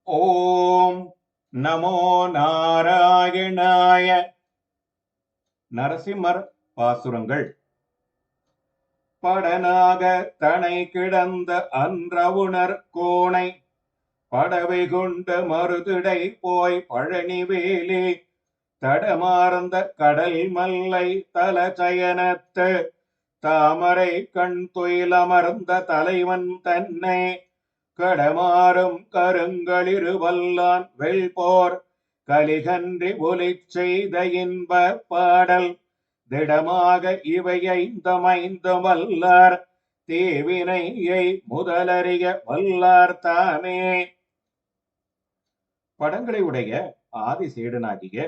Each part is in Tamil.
ஓம் நமோ நாராயணாய. நரசிம்மர் பாசுரங்கள். படனாக தனை கிடந்த அன்றவுணர் கோணை படவை கொண்ட மருதிடை போய் பழனி வேலி தடமார்ந்த கடல் மல்லை தலச்சயனத்து தாமரை கண் துயிலமர்ந்த தலைவன் தன்னை கடமாறும் கருங்களிரு வல்லான் வெல்போர் கலிகன்றி ஒலி செய்த இன்ப பாடல் திடமாக இவையைந்தமைந்து வல்லார் தேவினையை முதலறிய வல்லார் தாமே. படங்களை உடைய ஆதிசேடனாகிய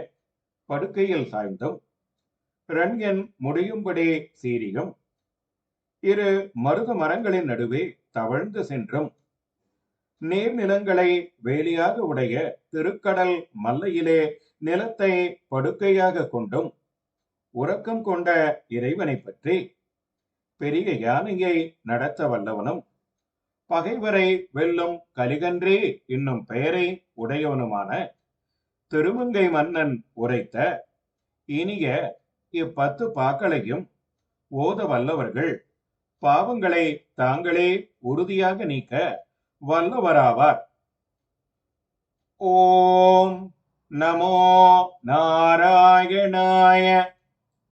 படுக்கையில் சாய்ந்தும் ரண்யன் முடியும்படி சீரியும் இரு மருத மரங்களின் நடுவே தவழ்ந்து சென்றும் நீர்நிலங்களை வேலியாக உடைய திருக்கடல் மல்லையிலே நிலத்தை படுக்கையாக கொண்டும் உறக்கம் கொண்ட இறைவனை பற்றி பெரிய யானையை நடத்த வல்லவனும் பகைவரை வெல்லும் கலிகன்றி என்னும் பெயரை உடையவனுமான திருமங்கை மன்னன் உரைத்த இனிய இப்பத்து பாக்களையும் ஓத வல்லவர்கள் பாவங்களை தாங்களே உறுதியாக நீக்க வல்லவராவார். ஓம் நமோ நாராயணாய.